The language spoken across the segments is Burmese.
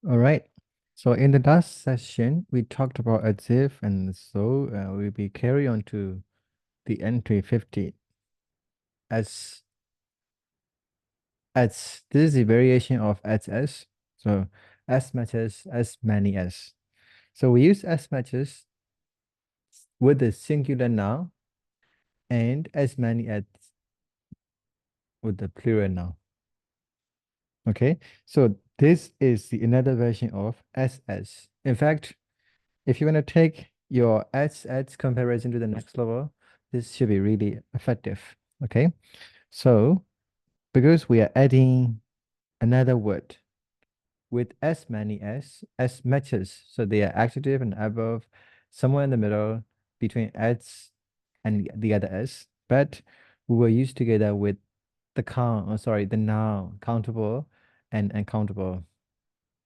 All right. So in the last session, we talked about as if, and so we'll be carry on to the entry 50 as this is a variation of as. So as much as many as. So we use as much as with the singular noun and as many as with the plural noun. Okay, so this is the another version of as. In fact, if you want to take your as comparison to the next level, this should be really effective. Okay, so because we are adding another word with as many as much as, so they are adjective and above, somewhere in the middle between as and the other s, but we were used together with the the noun, and uncountable,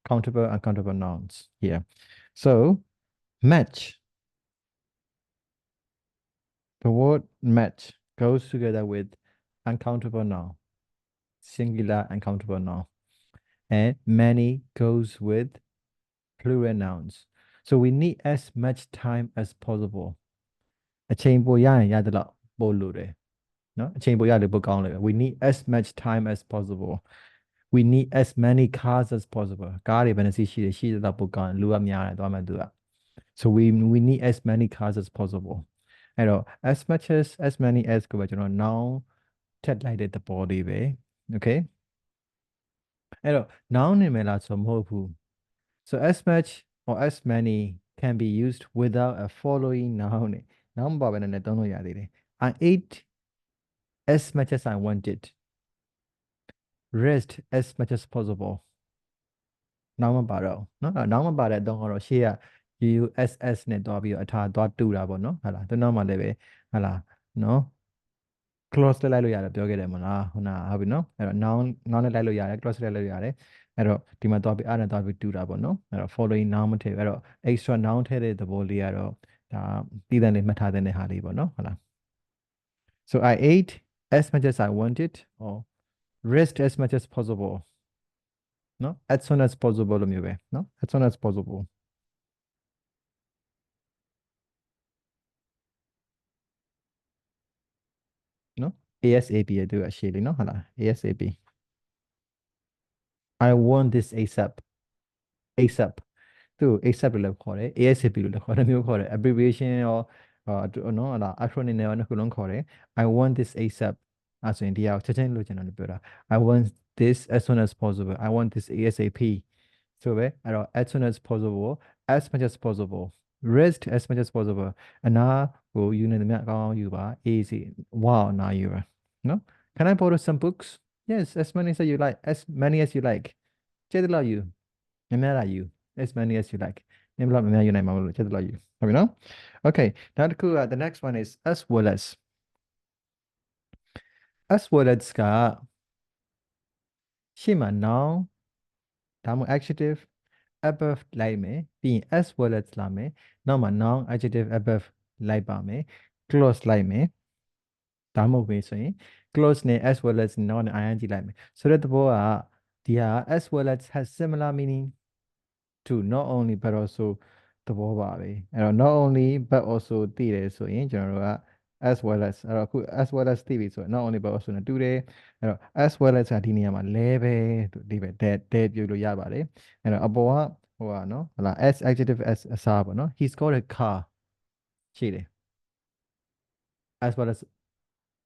uncountable nouns here. So match, the word match goes together with uncountable noun, singular uncountable noun, and many goes with plural nouns. So we need as much time as possible. အချိန်ပိုရရင်ရသလောက်ပို့လို့တယ်နော်အချိန်ပိုရလေပို့ကောင်းလေ we need as much time as possible. We need as many cars as possible. ကားတွေဘယ်နှစီရှိသလောက်ပို့ကောင်းလူကများတယ်သွားမှသူက so we need as many cars as possible. အဲ့တော့ as much as many as ကိုပဲကျွန်တော် noun ထက်လိုက်တဲ့သဘောလေးပဲ okay အဲ့တော့ noun နေမယ်လားဆိုမဟုတ်ဘူး so as much or as many can be used without a following noun နဲ့ noun ပါပဲနဲ့သုံးလို့ရသေးတယ် I ate as much as I wanted. Rest as much as possible. နောက်မပါတော့နော်နောက်မပါတဲ့အတော့ကတော့ရှေ့က USS နဲ့တွားပြီးတော့အထားတွားတူတာပေါ့နော်ဟာလားသူနောက်မှလည်းပဲဟာလားနော် clause လိုက်လို့ရတယ်ပြောခဲ့တယ်မလားဟုတ်နာဟုတ်ပြီနော်အဲ့တော့ noun နဲ့လိုက်လို့ရတယ် clause လိုက်လို့ရတယ်အဲ့တော့ဒီမှာတွားပြီးအားနဲ့တွားပြီးတူတာပေါ့နော်အဲ့တော့ following noun မထည့်အဲ့တော့ extra noun ထည့်တဲ့သဘောလေးကတော့ဒါတည်တဲ့လေးမှတ်ထားတဲ့ဟာလေးပေါ့နော်ဟုတ်လား so I ate as much as I wanted or rest as much as possible နော် as soon as possible လို့မျိုးပဲနော် as soon as possible နော် ASAP ရဲ့သူအရှိလေးနော်ဟုတ်လား ASAP I want this ASAP သူ ASAP လို့လည်းခေါ်တယ် ASAP လို့လည်းခေါ်တယ်မျိုးခေါ်တယ် abbreviation ရောနော်ဟုတ်လား acronym တွေရောနှစ်ခုလုံးခေါ်တယ် I want this ASAP အဲ့ဆိုရင်ဒီဟာကိုချက်ချင်းလို့ကျွန်တော်ပြောတာ I want this as soon as possible I want this ASAP ဆိုပဲအဲ့တော့ as soon as possible as much as possible rest as much as possible အနာကိုယူနေသမျှအကောင်းယူပါ easy wow နာယူပါနော် Can I borrow some books yes as many as you like as many as you like ကျေးဇူးလောက်ယူများများလာယူ as many as you like များများယူနိုင်မှာမလို့ကျေးဇူးလောက်ယူဟုတ်ပြီနော် okay နောက်တစ်ခုက the next one is as well as ကရှေ့မှာ noun ဒါမှမဟုတ် adjective above လိုက်မယ်ပြီးရင် as well as လာမယ်နောက်မှာ noun adjective above လိုက်ပါမယ် clause လိုက်မယ်ဒါမှမဟုတ်ပဲဆိုရင် clause နဲ့ as well as noun နဲ့ ing လိုက်မယ်ဆိုတဲ့သဘောကဒီဟာ as well as has similar meaning to not only but also သဘောပါပဲအဲ့တော့ not only but also သိတယ်ဆိုရင်ကျွန်တော်တို့က as well as အဲ့တော့အခု as well as သိပြီဆိုရင် not only but also နဲ့တူတယ်အဲ့တော့ as well as ကဒီနေရာမှာလဲပဲဒီပဲ that ပြောလို့ရပါတယ်အဲ့တော့အပေါ်ကဟိုကနော်ဟလာ as adjective as အစားပေါ့နော် he's got a car ရှိတယ် as well as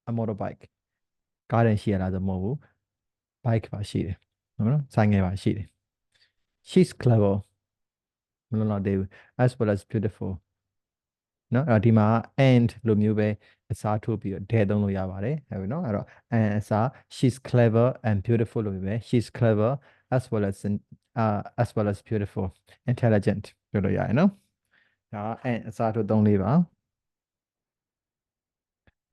a motorbike ကားတန်းရှိရလားဆိုမဟုတ်ဘူး bike ပါရှိတယ်ဟုတ်နော်ဆိုင်ငယ်ပါရှိတယ် she's clever မလို့တော့သေးဘူး as well as beautiful နော်အဲ့တော့ဒီမှာ and လိုမျိုးပဲအစားထိုးပြီးတော့ dare သုံးလို့ရပါတယ်ဟုတ်ပြီနော်အဲ့တော့ and အစား she's clever and beautiful လို့ပဲ she's clever as well as well as beautiful intelligent ပြောလို့ရတယ်နော်ဒါ and အစားထိုးသုံးလေးပါ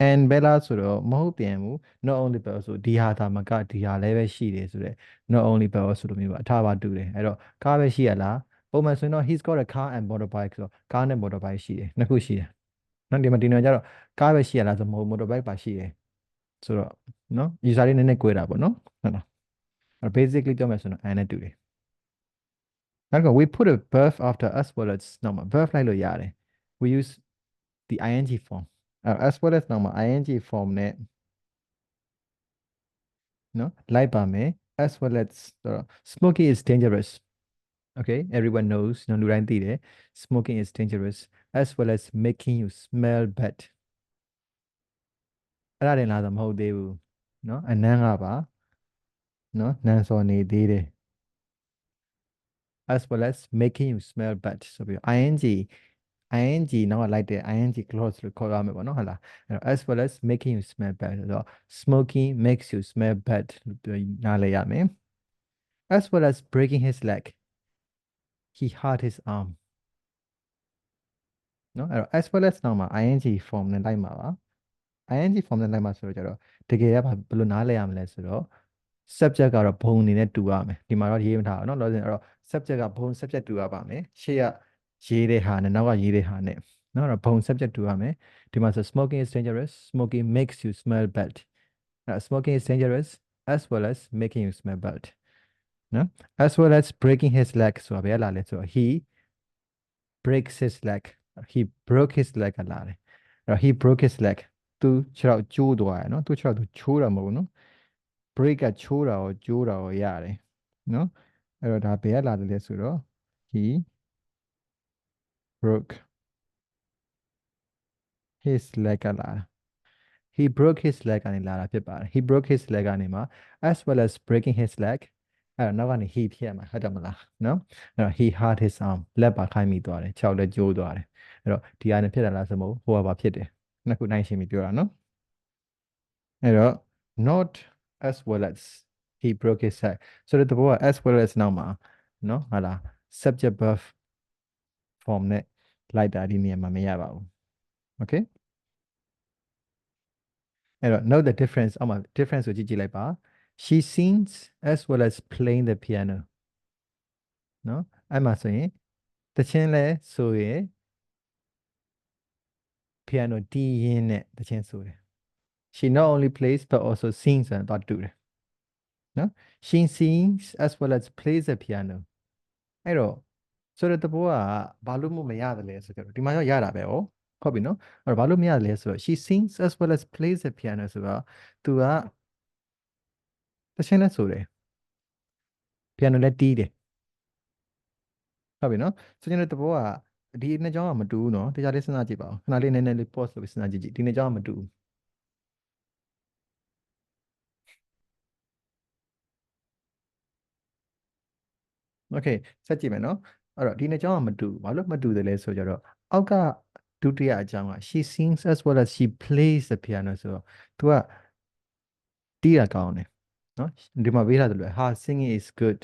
and ဘယ်လားဆိုတော့မဟုတ်ပြန်ဘူး not only but also ဒီဟာဒါမကဒီဟာလည်းပဲရှိတယ်ဆိုတော့ not only but also လိုမျိုးပါအထားပါတူတယ်အဲ့တော့ကားပဲရှိရလားပုံမှန်ဆိုရင်တော့ he's got a car and motorbike ဆိုတော့ကားနဲ့ motorbike ရှိတယ်နှစ်ခုရှိတယ်နော်ဒီမှာဒီနေရာကျတော့ကားပဲရှိရလားဆိုမဟုတ် motorbike ပါရှိတယ်ဆိုတော့နော် user လေးနည်းနည်း꿰တာပေါ့နော်ဟုတ်လားအဲ့ basically ပြောမယ်ဆိုတော့ and နဲ့တူတယ် နောက်က we put a verb after as well as နောက်မှာ verb လိုက်လို့ရတယ် we use the ing form as well as နောက်မှာ ing form နဲ့နော်လိုက်ပါမယ် as well as ဆိုတော့ smoking is dangerous okay everyone knows နော်လူတိုင်းသိတယ် smoking is dangerous as well as making you smell bad အဲ့ဒါတင်လားဆိုမဟုတ်သေးဘူးနော်အနမ်းကပါနော်နန်းစော်နေသေးတယ် as well as making you smell bad ဆိုပြီး ing နောက်ကလိုက်တဲ့ ing clause လို့ခေါ်ရမှာပေါ့နော်ဟုတ်လားအဲ့တော့ as well as making you smell bad ဆိုတော့ smoking makes you smell bad လို့ပြောနားလည်ရမယ် as well as breaking his leg he hurt his arm နော်အဲ့တော့ as well as နောက်မှာ ing form နဲ့လိုက်မှာပါ ing form နဲ့လိုက်မှာဆိုတော့ကျတော့တကယ်ကဘယ်လိုနားလည်ရမလဲဆိုတော့ subject ကတော့ဘုံအနေနဲ့တူရမယ်ဒီမှာတော့ရေးမထားဘူးเนาะလို့ဆိုရင်အဲ့တော့ subject ကဘုံ subject တူရပါမယ်ရှေ့ကရေးတဲ့ဟာနဲ့နောက်ကရေးတဲ့ဟာနဲ့เนาะအဲ့တော့ဘုံ subject တူရမယ်ဒီမှာဆို smoking is dangerous smoking makes you smell bad smoking is dangerous as well as making you smell bad เนาะ as well as breaking his leg ဆိုတာဘယ်လာလဲဆိုတော့ he breaks his leg he broke his leg ကလာတယ်အဲ့တော့ he broke his leg သူခြေထောက်ကျိုးသွားတယ်เนาะသူခြေထောက်သူချိုးတာမဟုတ်ဘူးเนาะ break ကချိုးတာရောကျိုးတာရောရတယ်နော်အဲ့တော့ဒါဘယ်ကလာတယ်လဲဆိုတော့ he broke his leg ကလာတာ he broke his leg ကနေလာတာဖြစ်ပါတယ် he broke his leg ကနေမှာ as well as breaking his leg အဲ့တော့နောက်ကနေ he ဖြစ်ရမှာဟုတ်တယ်မလားနော်အဲ့တော့ he hurt his arm လက်ပါခိုင်းမိသွားတယ်ခြေထောက်လည်းကျိုးသွားတယ်အဲ့တော့ဒီအနေဖြစ်တာလားဆိုမို့ဟိုကပါဖြစ်တယ်နှစ်ခုနိုင်ရှင်းပြီးပြောတာနော်အဲ့တော့ not as well as he broke his leg ဆိုတော့တဘောက as well as နောက်မှာနော်ဟာလား subject verb form နဲ့လိုက်တာဒီနေရာမှာမရပါဘူး okay အဲ့တော့ note the difference အောက်မှာ difference ကိုကြည့်လိုက်ပါ she sings as well as playing the piano နော်အဲ့မှာဆိုရင်တခြင်းလဲဆိုရင် piano တီးရင်းနဲ့တခြင်းဆိုတယ် she not only plays but also sings ဆိုတော့တူတယ်နော် she sings as well as plays the piano အဲ့တော့ဆိုတော့တဘောကဘာလို့မရတယ်လဲဆိုတော့ဒီမှာတော့ရတာပဲ哦ဟုတ်ပြီနော်အဲ့တော့ဘာလို့မရတယ်လဲဆိုတော့ she sings as well as plays the piano ဆိုတော့သူကတခြင်းလဲဆိုတယ် piano လည်းတီးတယ်ဟုတ်ပြီနော်ဆိုရင်တဘောကဒီနှစ်ကြောင်းကမတူဘူးနော်တရားလေးစဉ်းစားကြည့်ပါဦးခဏလေးနည်းနည်းလေး pause လုပ်ပြီးစဉ်းစားကြည့်ဒီနှစ်ကြောင်းကမတူဘူး okay ဆက်ကြည့်မယ်နော်အဲ့တော့ဒီနှစ်ကြောင်းကမတူဘာလို့မတူတယ်လဲဆိုကြတော့အောက်ကဒုတိယအကြောင်းက she sings as well as she plays the piano ဆိုတော့ तू ကတီးတာကောင်းတယ်နော်ဒီမှာပေးထားတယ်လို့ her singing is good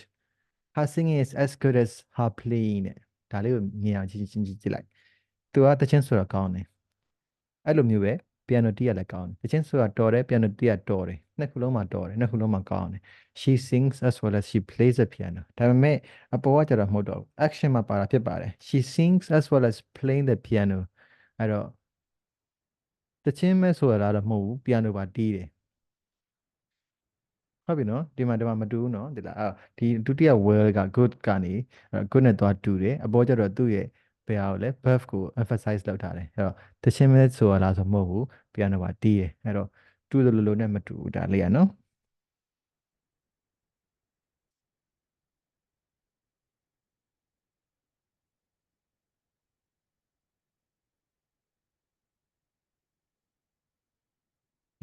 her singing is as good as her playing နဲ့ဒါလေးကိုမြင်အောင်ကြည့်လိုက် तू ကတခြင်းဆိုတာကောင်းတယ်အဲ့လိုမျိုးပဲ piano တီးရလည်းကောင်းတယ်တခြင်းဆိုတာတော်တယ် piano တီးရတော်တယ်နှစ်ခုလုံးမှာတော်တယ်နှစ်ခုလုံးမှာကောင်းတယ် she sings as well as she plays the piano ဒါပေမဲ့အပေါ်ကကျတော့မဟုတ်တော့ဘူး action မှာပါတာဖြစ်ပါတယ် she sings as well as playing the piano အဲ့တော့တခြင်းမဲ့ဆိုတာတော့မဟုတ်ဘူး piano ပါတီးတယ်ဟုတ်ပြီနော်ဒီမှာမတူဘူးနော်ဒီလားဒီဒုတိယ well က good ကနေ good နဲ့သွားတူတယ်အပေါ်ကျတော့သူ့ရဲ့ဘယ်ဟာကိုလဲ verb ကို emphasize လုပ်ထားတယ်အဲ့တော့တခြင်းမဲ့ဆိုတာလားဆိုမဟုတ်ဘူး piano ပါတီးတယ်အဲ့တော့တူတယ်လို့နဲ့မတူဘူးဒါလေးရနော်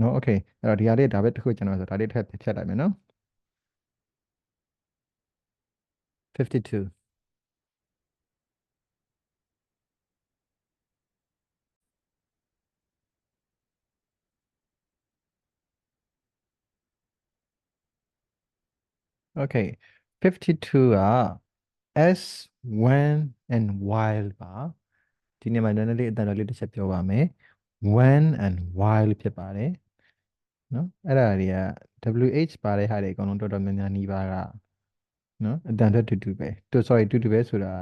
နော် okay အဲ့တော့ဒီဟာလေးဒါပဲတစ်ခုကျွန်တော်ဆိုဒါလေးထပ်ဖြတ်လိုက်မယ်နော်52 okay 52က as when and while ပါဒီနေ့မှာနည်းနည်းလေးအတန်တော်လေးတစ်ချက်ပြောပါမယ် when and while ဖြစ်ပါတယ်နော်အဲ့ဒါတွေက WH ပါတဲ့ဟာတွေအကုန်လုံးတော်တော်များများနှီးပါကနော်အတန်တက်တူပဲတူ sorry တူပဲဆိုတာ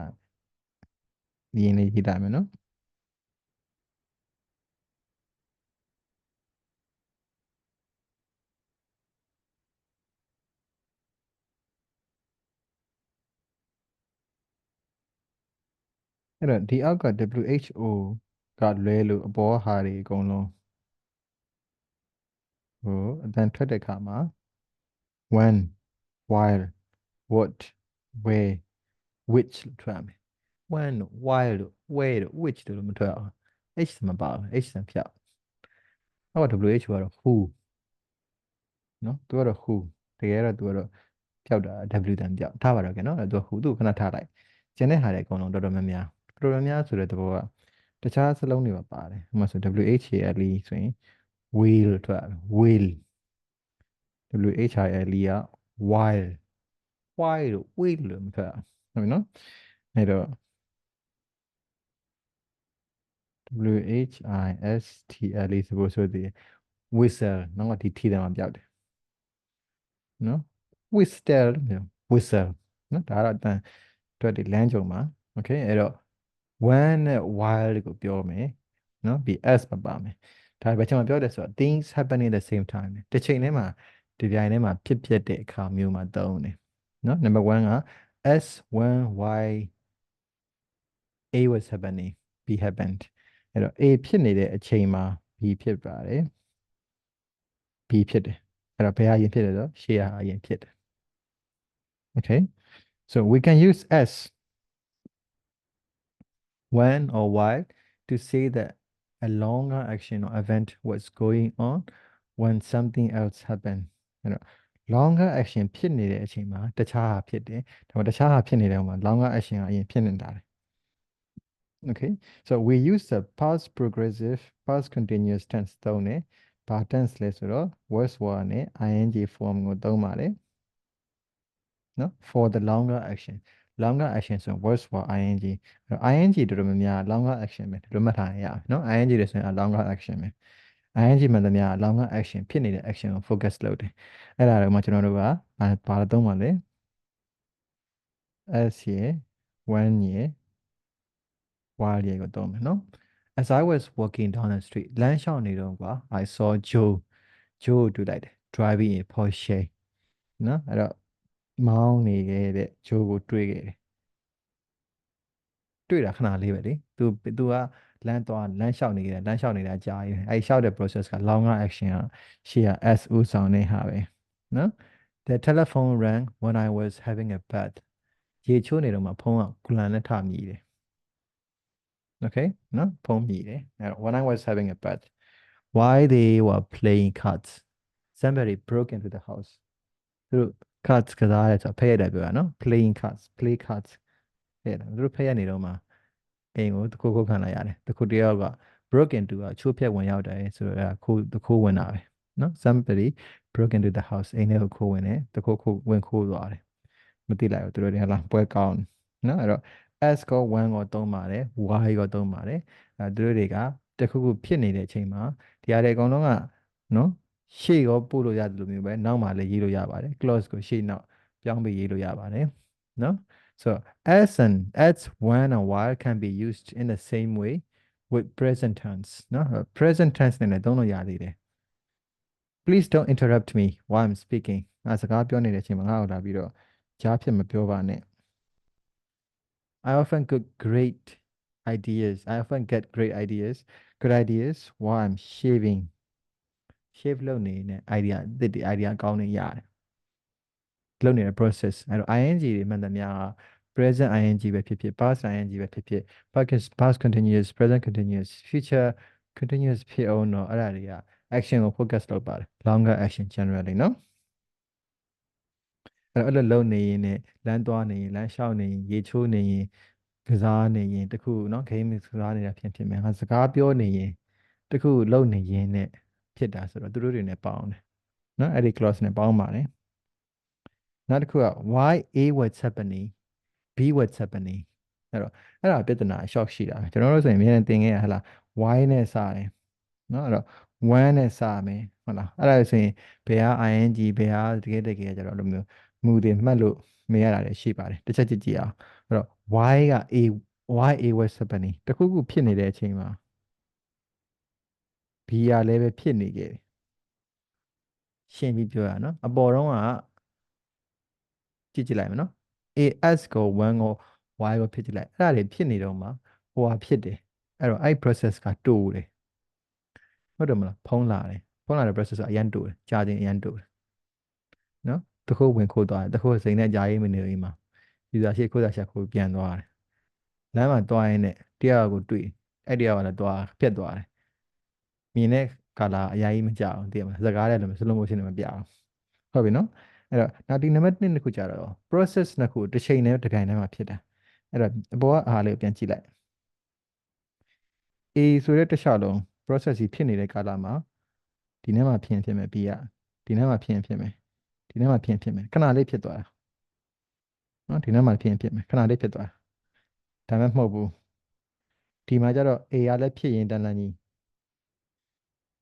ရင်းလေးရေးတာမယ်နော် အဲ့တော့ဒီအောက်က WHO ကလွဲလို့အပေါ်ဟာတွေအကုန်လုံးဟိုအတန်ထွက်တဲ့ခါမှာ when while what where which လို့ထွက်ရမယ် when တို့ while တို့ where တို့ which တို့လို့မထွက်အောင် h မပါဘူး h စံဖြတ်အောက်က WHO ကတော့ who နော်သူကတော့ who တကယ်တော့သူကတော့ပျောက်တာ W တန်ပျောက်ထားပါတော့ကဲနော်သူက who သူ့ကိုခဏထားလိုက်ကျန်တဲ့ဟာတွေအကုန်လုံးတော်တော်များများဆိုတဲ့သဘောကတခြားစလုံးတွေပါပါတယ်ဥပမာဆို WHALE ဆိုရင် wheel လို့ထွက်ရမယ် wheel WHILE က while while လို့ wheel လို့မထွက်အောင်ဟုတ်ပြီနော်အဲ့တော့ WHISTLE ဆိုဖို့ဆိုသည် whistle နောက်ကဒီ t တန်မှာပြောက်တယ်နော် whistle လို့မျိုး whistle နော်ဒါတော့အတန်အတွက်ဒီလမ်းကြုံမှာ okay အဲ့တော့ when နဲ့ while ကိုပြောမယ်နော်ပြီး s မပါမယ်ဒါပဲကျွန်တော်ပြောတယ်ဆိုတော့ things happening at the same time တစ်ချိန်တည်းမှာဒီပြိုင်ထဲမှာဖြစ်တဲ့အခါမျိုးမှာသုံးတယ်နော် number 1က s when y a was happening b happened အဲ့တော့ a ဖြစ်နေတဲ့အချိန်မှာ b ဖြစ်ပါတယ် b ဖြစ်တယ်အဲ့တော့ဘယ်ဟာရင်ဖြစ်လဲဆိုတော့ရှေ့ဟာရင်ဖြစ်တယ် okay so we can use s when or why to say that a longer action or event was going on when something else happened အဲ့တော့ longer action ဖြစ်နေတဲ့အချိန်မှာတခြားဟာဖြစ်တယ်ဒါပေမဲ့တခြားဟာဖြစ်နေတဲ့ဟိုမှာ longer action ကအရင်ဖြစ်နေတာတယ် okay so we use the past progressive past continuous tense သုံးတယ်ဘာ tense လဲဆိုတော့ was were နဲ့ ing form ကိုသုံးပါတယ်နော် for the longer actionဆိုရင် was were ing ing တော်တော်များများ longer action ပဲဒီလိုမှတ်ထားရင်ရအောင်နော် ing တွေဆိုရင် longer action ပဲ ing မှန်သမျှ longer action ဖြစ်နေတဲ့ action ကို focus လုပ်တယ်အဲ့ဒါတော့မှကျွန်တော်တို့ကဘာသုံးပါလဲ s ရယ် when ရယ် while ရယ်ကိုသုံးမယ်နော် as I was walking down the street လမ်းလျှောက်နေတော့ကွာ I saw Joe ကိုတွေ့လိုက်တယ် driving a Porsche နော်အဲ့တော့မောင်းနေခဲ့တဲ့ Joe ကိုတွေ့ခဲ့တယ်တွေ့တာခဏလေးပဲလေသူကလမ်းလျှောက်နေခဲ့တယ်လမ်းလျှောက်နေတာကြာပြီအဲ့လျှောက်တဲ့ process က longer action ကရှေ့က s ဥဆောင်တဲ့ဟာပဲနော် the telephone rang when I was having a bath ရေချိုးနေတော့မှဖုန်းကကူလန်နဲ့ထမြည်တယ် okay နော်ဖုန်းမြည်တယ်အဲ့တော့ when I was having a bath while they were playing cards somebody broke into the house သူတို့ cards ကစားရဲဆိုဖဲ့ရတယ်ပြောတာနော် playing cards play cards ဖဲ့ရတယ်သူတို့ဖဲ့ရနေတော့မှအိမ်ကိုတခုခုခံလိုက်ရတယ်တခုတယောက်က broke into ကချိုးဖျက်ဝင်ရောက်တယ်ဆိုတော့တခုဝင်တာပဲနော် somebody broke into the house အိမ်ထဲကိုခိုးဝင်တယ်တခုခုဝင်ခိုးသွားတယ်မသိလိုက်ဘူးသူတို့တွေဟလာပွဲကောင်းနော်အဲ့တော့ s ကို one ကိုသုံးပါတယ် y ကိုသုံးပါတယ်သူတို့တွေကတခုခုဖြစ်နေတဲ့အချိန်မှာဒီအရာတွေအကုန်လုံးကနော်ရှေ့ရောပို့လို့ရတယ်လို့မျိုးပဲနောက်မှလည်းရေးလို့ရပါတယ် clause ကိုရှေ့နောက်ပြောင်းပြီးရေးလို့ရပါတယ်နော် so as when and while can be used in the same way with present tense နော် present tense နဲ့လည်းသုံးလို့ရသေးတယ် please don't interrupt me while I'm speaking ငါစကားပြောနေတဲ့အချိန်မှာငါ့ကိုလာပြီးတော့ကြားဖြစ်မပြောပါနဲ့ I often get great good ideas while I'm shaving shave လုပ်နေတဲ့ idea အသစ်တွေ idea ကောင်းနေရတယ်လုပ်နေတဲ့ process အဲ့တော့ ing တွေမှန်သမျှ present ing ပဲဖြစ်ဖြစ် past ing ပဲဖြစ်ဖြစ် past continuous present continuous future continuous ဖြစ်အောင်တော့အဲ့ဒါတွေက action ကို focus လုပ်ပါတယ် longer action generally နော်အဲ့လိုလုပ်နေရင်လည်းလမ်းသွားနေရင်လမ်းလျှောက်နေရင်ရေချိုးနေရင်ကစားနေရင်တခုเนาะ game ကစားနေတာဖြစ်မယ်ငါစကားပြောနေရင်တခုလုပ်နေရင်နဲ့ဖြစ်တာဆိုတော့သူတို့တွေနဲ့ပေါင်းတယ်เนาะအဲ့ဒီ clause နဲ့ပေါင်းပါတယ်နောက်တစ်ခုက why a what's happening b what's happening အဲ့ဒါပြဿနာ shock ရှိတာပဲကျွန်တော်တို့ဆိုရင်အများနဲ့သင်ခဲ့ရဟလား why နဲ့စတယ်เนาะအဲ့တော့ when နဲ့စမယ်ဟုတ်လားအဲ့ဒါဆိုရင်ဘယ်ဟာ ing ဘယ်ဟာတကယ်ကြတော့အဲ့လိုမျိုးမူတွေမှတ်လို့မရတာလည်းရှိပါတယ်တစ်ချက်ကြည့်အောင်အဲ့တော့ why က why a was happening တခုခုဖြစ်နေတဲ့အချိန်မှာ b ကလည်းပဲဖြစ်နေခဲ့တယ်ရှင်းပြီးပြောရနော်အပေါ်တော့ကကြည့်လိုက်မယ်နော် as ကို1ကို y ကိုဖြစ်ကြည့်လိုက်အဲ့ဒါတွေဖြစ်နေတော့မှ ဟိုဟာဖြစ်တယ်အဲ့တော့အဲ့ process ကတိုးတယ်ဟုတ်တယ်မလားဖုံးလာတယ်ဖုံးလာတဲ့ process ကအရန်တိုးတယ်ကြာချင်းအရန်တိုးတယ်နော်တခုဝင်ခိုးသွားတယ်တခုစိန်နဲ့ကြာရေးမနေဘူးမှာ user ရှိခိုးတာချက်ခိုးပြန်သွားတယ်လမ်းမှာသွားရင်းနဲ့တရားကိုတွေ့အဲ့တရားကလည်းသွားပြတ်သွားတယ်မြင်တဲ့ကာလာအရာကြီးမကြောက်ဘူးသိရမလားစကားလည်းလည်း slow motion နဲ့မပြအောင်ဟုတ်ပြီနော်အဲ့တော့နောက်ဒီနံပါတ်1တစ်ခုကြတော့ process နှစ်ခုတစ်ချိန်နဲ့တစ်ပြိုင်တည်းမှာဖြစ်တာအဲ့တော့အပေါ်ကအားလေးကိုပြန်ကြည့်လိုက် A ဆိုတဲ့တစ်ခြားလုံး process ကြီးဖြစ်နေတဲ့ကာလမှာဒီထဲမှာဖြစ်မယ် B ကဒီထဲမှာဖြစ်မယ်ဒီထဲမှာဖြစ်မယ်ခဏလေးဖြစ်သွားတာနော်ဒီထဲမှာဖြစ်မယ်ခဏလေးဖြစ်သွားတာဒါမှမဟုတ်ဘူးဒီမှာကျတော့ A ကလည်းဖြစ်ရင်တန်းတန်းကြီး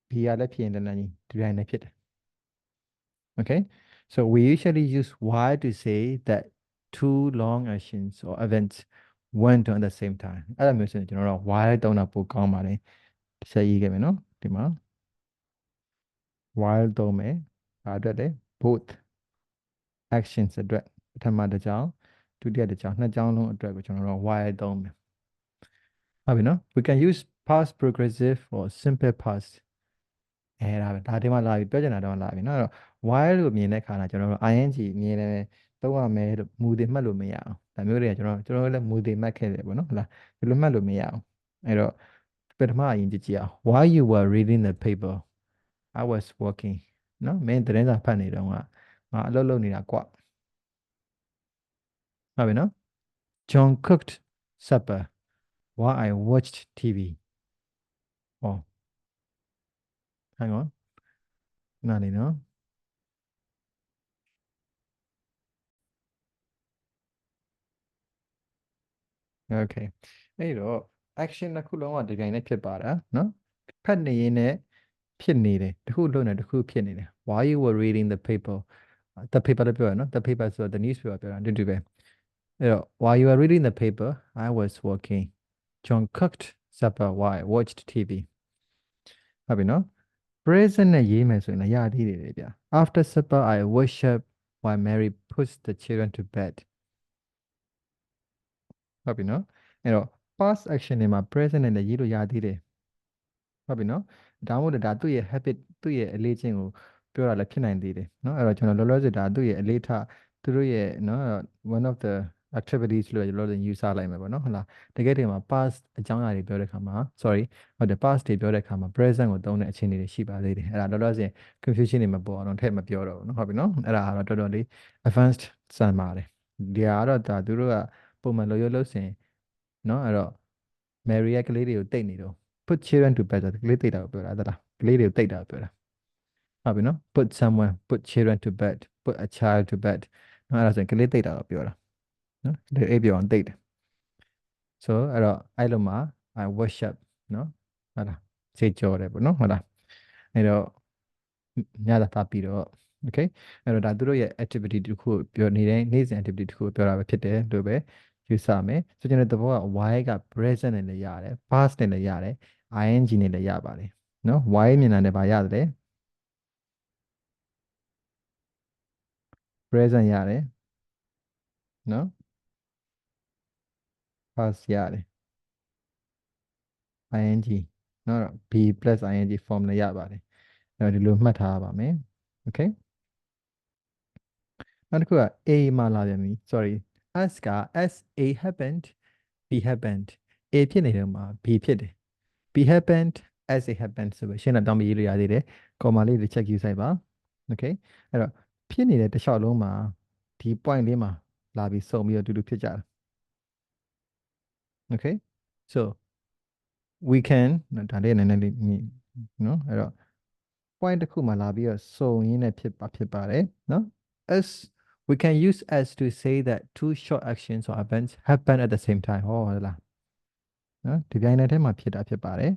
B ကလည်းဖြစ်ရင်တန်းတန်းကြီးဒီတိုင်းလည်းဖြစ်တယ် okay so we usually use why to say that two long actions or events went on at the same time အဲ့လိုမျိုးဆိုရင်ကျွန်တော်တို့ why တုံးတာပိုကောင်းပါတယ်ဆက်ရေးခဲ့မယ်နော်ဒီမှာ while တုံးမယ်ဒါအတွက်လေ both actions အတွက်ပထမတစ်ကြောင်းဒုတိယတစ်ကြောင်းနှစ်ကြောင်းလုံးအတွက်ကိုကျွန်တော်တို့ while တုံးမယ်ဟုတ်ပြီနော် we can use past progressive or simple past အဲ့ဒါပဲဒါဒီမှာလာပြီပြောချင်တာတော့လာပြီနော်အဲ့တော့ while လို့မြင်တဲ့ခါကျကျွန်တော်တို့ ing မြင်တယ်သုံးရမယ်လို့မူတွေမှတ်လို့မရအောင်ဒါမျိုးတွေကကျွန်တော်လည်းမူတွေမှတ်ခဲ့တယ်ပေါ့နော်ဟုတ်လားဒီလိုမှတ်လို့မရအောင်အဲ့တော့ပထမအရင်ကြည့်အောင် while you were reading the paper I was working နော်မင်းသတင်းစာဖတ်နေတော့ငါအလုပ်လုပ်နေတာကွဟုတ်ပြီနော် John cooked supper while I watched TV ဟောဟန်ကောနားနေနော် okay အဲ့တော့ action တစ်ခုလုံးကဒီတိုင်းနဲ့ဖြစ်ပါတာနော်ဖတ်နေရင်လည်းဖြစ်နေတယ်တစ်ခုလုံးနဲ့တစ်ခုဖြစ်နေတယ် while you were reading the paper the paper လို့ပြောရနော် the paper ဆိုတော့ the newspaper ပြောတာတူတူပဲအဲ့တော့ while you were reading the paper I was working John cooked supper while I watched TV ဟုတ်ပြီနော် present နဲ့ရေးမယ်ဆိုရင်လည်းရသေးတယ်ဗျ after supper I worship while Mary puts the children to bed ဟုတ်ပြီနော်အဲ့တော့ past action တွေမှာ present နဲ့လည်းရေးလို့ရသေးတယ်ဟုတ်ပြီနော်ဒါမှမဟုတ်ဒါသူ့ရဲ့ habit သူ့ရဲ့အလေးချင်းကိုပြောတာလည်းဖြစ်နိုင်သေးတယ်နော်အဲ့တော့ကျွန်တော်လောလောဆယ်ဒါသူ့ရဲ့အလေးထားသူတို့ရဲ့နော် one of the activities လို့လောလောဆယ် use လိုက်မယ်ပေါ့နော်ဟုတ်လားတကယ်တည်းမှာ past အကြောင်းအရာတွေပြောတဲ့ခါမှာ sorry ဟုတ်တယ် past တွေပြောတဲ့ခါမှာ present ကိုသုံးတဲ့အခြေအနေတွေရှိပါသေးတယ်အဲ့ဒါလောလောဆယ် confusion တွေမပေါ်အောင်တော့ထည့်မပြောတော့ဘူးနော်ဟုတ်ပြီနော်အဲ့ဒါကတော့တော်တော်လေး advanced စံပါတယ်ဒီကတော့ဒါသူတို့ကပုံမှန်လိုရိုးလို့စင်နော်အဲ့တော့ Mary ရဲ့ကလေးတွေကိုတိတ်နေတော့ put children to bed ကလေးတိတ်တာကိုပြောတာအဲ့ဒါကလေးတွေကိုတိတ်တာကိုပြောတာဟုတ်ပြီနော် put someone put children to bed put a child to bed နော်အဲ့ဒါဆိုရင်ကလေးတိတ်တာကိုပြောတာနော်ဒီအိပ်ပြောအောင်တိတ်တယ် so အဲ့တော့အဲ့လိုမှာ I worship နော်ဟုတ်လားစေကြောတယ်ပေါ့နော်ဟုတ်လားအဲ့တော့ညသာတာပြီးတော့ okay အဲ့တော့ဒါသူတို့ရဲ့ activity တစ်ခုကိုပြောနေတဲ့နေ့စဉ် activity တစ်ခုကိုပြောတာပဲဖြစ်တယ်လို့ပဲယူဆမယ်ဆိုကျွန်တော်သဘောက why က present နဲ့လည်းရတယ် past နဲ့လည်းရတယ် ing နဲ့လည်းရပါတယ်နော် why မြင်တာနဲ့ပါရတယ် present ရတယ်နော် past ရတယ် ing နော် b plus ing form လည်းရပါတယ်အဲ့တော့ဒီလိုမှတ်ထားပါမယ် okay နောက်တစ်ခုက A မှာလာပြန်ပြီ sorry S က S A happened B happened A ဖြစ်နေတယ်မှာ B ဖြစ်တယ် B happened as it happened ဆိုပြီးရှင်းတာတောင်းပြီးရေးလို့ရသေးတယ်ကော်မာလေးတွေ check ယူဆိုင်ပါ okay အဲ့တော့ဖြစ်နေတဲ့တစ်လျှောက်လုံးမှာဒီ point လေးမှာလာပြီးစုံပြီးတော့အတူတူဖြစ်ကြတာ okay so we can ဒါလေးနည်းနည်းလေးနော်အဲ့တော့ point တစ်ခုမှာလာပြီးတော့စုံရင်းနဲ့ဖြစ်ပါတယ်နော် as we can use as to say that two short actions or events happen at the same time ဟောဟုတ်လားနော်ဒီပြိုင်တည်းမှာဖြစ်တာဖြစ်ပါတယ်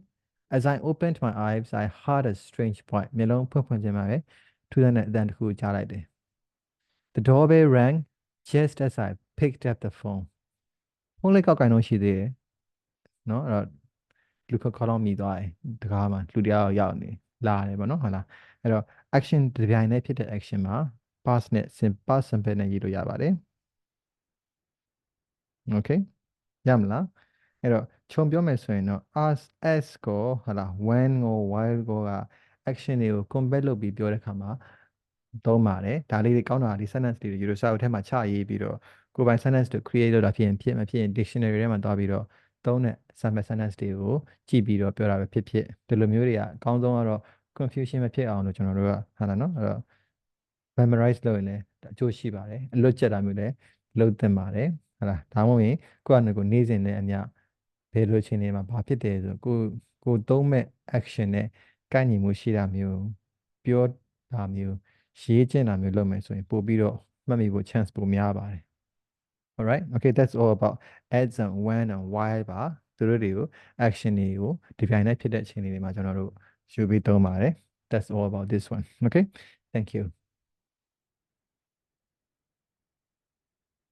as I opened my eyes I heard a strange voice မျက်လုံးဖွင့်ခြင်းမှာပဲထူးဆန်းတဲ့အသံတစ်ခုကြားလိုက်တယ် the doorbell rang just as I picked up the phone ဖုန်းလေးကောက်ကင်တော့ရှိသေးတယ်နော်အဲ့တော့လူခေါ်တော့မိသွားတယ်တကားမှာလူတယောက်ရောက်နေလာတယ်ပေါ့နော်ဟုတ်လားအဲ့တော့ action ဒီပြိုင်တည်းဖြစ်တဲ့ action မှာ past နဲ့ past simple နဲ့ရေးလို့ရပါတယ် okay ရမလား အဲ့တော့ခြုံပြောမယ်ဆိုရင်တော့ as ကိုဟာလား when ကို while ကိုက action တွေကို compare လုပ်ပြီးပြောတဲ့အခါမှာသုံးပါတယ်ဒါလေးတွေကောင်းတာဒီ sentence တွေယူလို့စာအုပ်ထဲမှာချရေးပြီးတော့ကိုယ်ပိုင် sentence တွေ create လုပ်တာဖြစ်ရင်ဖြစ်မဖြစ်ရင် dictionary ထဲမှာတွားပြီးတော့သုံးတဲ့ sample sentence တွေကိုကြည့်ပြီးတော့ပြောတာပဲဖြစ်ဖြစ်ဒီလိုမျိုးတွေကအကောင်းဆုံးကတော့ confusion မဖြစ်အောင်လို့ကျွန်တော်တို့ကဟာလားနော်အဲ့တော့ memorize လုပ်ရင်လည်းအကျိုးရှိပါတယ်အလွတ်ကျက်တာမျိုးလည်းလုပ်သင့်ပါတယ်ဟာလားဒါမှမဟုတ်ရင်ကိုယ့်အနေကိုနေ့စဉ်နဲ့အမျှဘယ်လိုအချိန်တွေမှာဘာဖြစ်တယ်ဆိုကိုသုံးမဲ့ action နဲ့ကိုက်ညီမှုရှိတာမျိုးပြောတာမျိုးရေးကျင့်တာမျိုးလုပ်မယ်ဆိုရင်ပို့ပြီးတော့မှတ်မိဖို့ chance ပိုများပါတယ် alright okay that's all about as and when and why ပါသူတို့တွေကို action တွေကိုဒီပြိုင်နဲ့ဖြစ်တဲ့အချိန်တွေမှာကျွန်တော်တို့ယူပြီးသုံးပါတယ် that's all about this one okay thank you